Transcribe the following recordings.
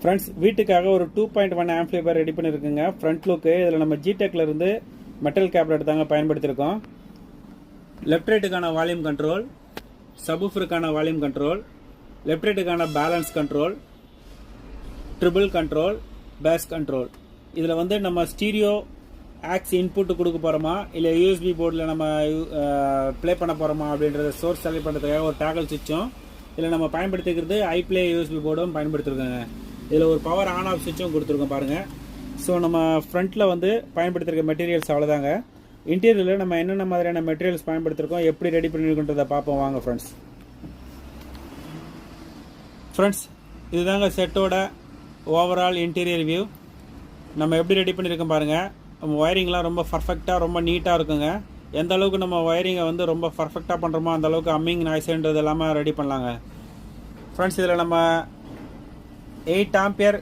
Friends, வீட்டுக்காக ஒரு 2.1 amplifier ready பண்ணியிருக்குங்க. ஃப்ரண்ட் லுக்கு இதில் நம்ம ஜிடெக்ல இருந்து மெட்டல் கேப்லெட் தாங்க பயன்படுத்தியிருக்கோம். லெஃப்ட் ரைட்டுக்கான வால்யூம் கண்ட்ரோல், சப்வூஃபருக்கான வால்யூம் கண்ட்ரோல், லெஃப்ட் ரைட்டுக்கான balance control, treble control, bass control. இதில் வந்து நம்ம ஸ்டீரியோ ஆக்ஸ் இன்புட்டு கொடுக்க போகிறோமா இல்லை யூஎஸ்பி போர்டில் நம்ம ப்ளே பண்ண போகிறோமா அப்படின்றத சோர்ஸ் செலக்ட் பண்ணுறதுக்காக ஒரு டேகல் சுவிட்சும் இதில் நம்ம பயன்படுத்திக்கிறது ஐப்ளே யூஎஸ்பி போர்டும் பயன்படுத்திருக்கோங்க. இதில் ஒரு பவர் ஆன் ஆஃப் சுவிட்சும் கொடுத்துருக்கோம் பாருங்கள். ஸோ நம்ம ஃப்ரண்ட்டில் வந்து பயன்படுத்திருக்க மெட்டீரியல்ஸ் அவ்வளோதாங்க. இன்டீரியரில் நம்ம என்னென்ன மாதிரியான மெட்டீரியல்ஸ் பயன்படுத்திருக்கோம், எப்படி ரெடி பண்ணியிருக்கோன்றதை பார்ப்போம் வாங்க ஃப்ரெண்ட்ஸ். ஃப்ரெண்ட்ஸ், இதுதாங்க செட்டோட ஓவரால் இன்டீரியர் வியூ. நம்ம எப்படி ரெடி பண்ணியிருக்கோம் பாருங்கள். நம்ம ஒயரிங்லாம் ரொம்ப பர்ஃபெக்டாக ரொம்ப நீட்டாக இருக்குங்க. எந்த அளவுக்கு நம்ம ஒயரிங்கை வந்து ரொம்ப பர்ஃபெக்டாக பண்ணுறோமோ அந்த அளவுக்கு அம்மிங் நாய்ஸ்ன்றது எல்லாமே ரெடி பண்ணலாங்க. ஃப்ரெண்ட்ஸ், இதில் நம்ம 8 ஆம்பியர்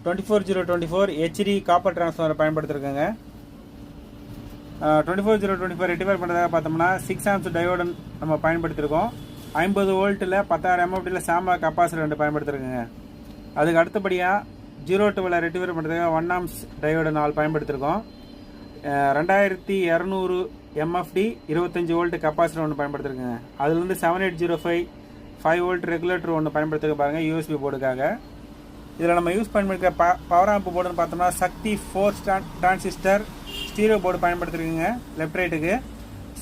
24024 ஹெச்டி காப்பர் டிரான்ஸ்ஃபார்மர் பயன்படுத்திருக்கோங்க. 24024 ரெட்டிஃபை பண்ணுறதாக பார்த்தோம்னா 6 ஆம்ஸ் டயோடு நம்ம பயன்படுத்தியிருக்கோம். 50 வோல்ட்டில் 10,000 mFடியில் சாம்பா கப்பாசிட்டர் 2 பயன்படுத்திருக்கோங்க. அதுக்கு அடுத்தபடியாக 0-12 ரெட்டிஃபை பண்ணுறதுக்காக 1 arms diode 4 பயன்படுத்தியிருக்கோம். 2200 MFD 25 volt capacitor 1 பயன்படுத்திருக்கோங்க. அதுலேருந்து 7805 5 வோல்ட் ரெகுலேட்டர் 1 பயன்படுத்திருக்க பாருங்கள் யூஎஸ்பி போர்டுக்காக. இதில் நம்ம யூஸ் பண்ணிருக்க பவர் ஆம்ப் போர்டுன்னு பார்த்தோம்னா சக்தி 4 டிரான்சிஸ்டர் ஸ்டீரியோ போர்டு பயன்படுத்திருக்குங்க லெஃப்ட் ரைட்டுக்கு.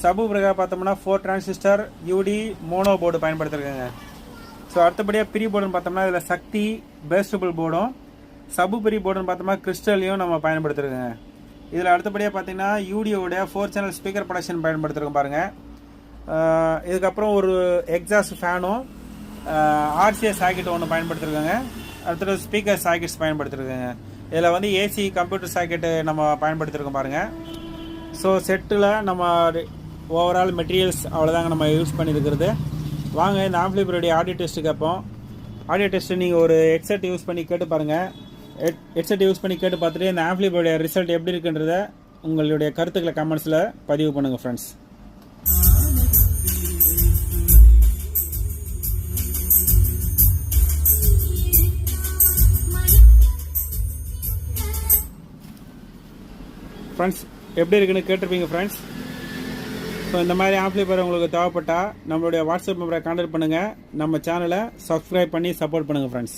சப்வூஃபருக்காக பார்த்தோம்னா 4 டிரான்சிஸ்டர் யூடி மோனோ போர்டு பயன்படுத்திருக்குங்க. ஸோ அடுத்தபடியாக பிரி போர்டுன்னு பார்த்தோம்னா இதில் சக்தி பேஸ்டபிள் போர்டும் சப்வூஃபர் போர்டுன்னு பார்த்தோம்னா கிறிஸ்டலையும் நம்ம பயன்படுத்திருக்குங்க. இதில் அடுத்தபடியாக பார்த்தீங்கன்னா யூடியோட 4 சேனல் ஸ்பீக்கர் ப்ரொடக்ஷன் பயன்படுத்திருக்கோம் பாருங்கள். இதுக்கப்புறம் ஒரு எக்ஸாஸ்ட் ஃபேனும் ஆர்சிஎஸ் சாக்கெட் ஒன்று பயன்படுத்திருக்கோங்க. அடுத்தது ஸ்பீக்கர் சாக்கெட்ஸ் பயன்படுத்திருக்கோங்க. இதில் வந்து ஏசி கம்ப்யூட்டர் சாக்கெட்டு நம்ம பயன்படுத்திருக்கோம் பாருங்கள். ஸோ செட்டில் நம்ம ஓவரால் மெட்டீரியல்ஸ் அவ்வளோதாங்க நம்ம யூஸ் பண்ணியிருக்கிறது. வாங்க இந்த ஆம்பிளிஃபையருடைய ஆடியோ டெஸ்ட்டு கேட்போம். ஆடியோ டெஸ்ட்டு நீங்கள் ஒரு ஹெட்செட் யூஸ் பண்ணி கேட்டு பாருங்கள். ஹெட்செட் யூஸ் பண்ணி கேட்டு பார்த்துட்டு இந்த ஆம்பிளிஃபையருடைய ரிசல்ட் எப்படி இருக்குன்றத உங்களுடைய கருத்துக்களை கமெண்ட்ஸில் பதிவு பண்ணுங்கள் ஃப்ரெண்ட்ஸ். ஃப்ரெண்ட்ஸ், எப்படி இருக்குன்னு கேட்டிருப்பீங்க ஃப்ரெண்ட்ஸ். ஸோ இந்த மாதிரி ஆம்பிளிஃபையர் உங்களுக்கு தேவைப்பட்டால் நம்மளுடைய வாட்ஸ்அப் நம்பரை கான்டாக்ட் பண்ணுங்கள். நம்ம சேனலை சப்ஸ்கிரைப் பண்ணி சப்போர்ட் பண்ணுங்கள் ஃப்ரெண்ட்ஸ்.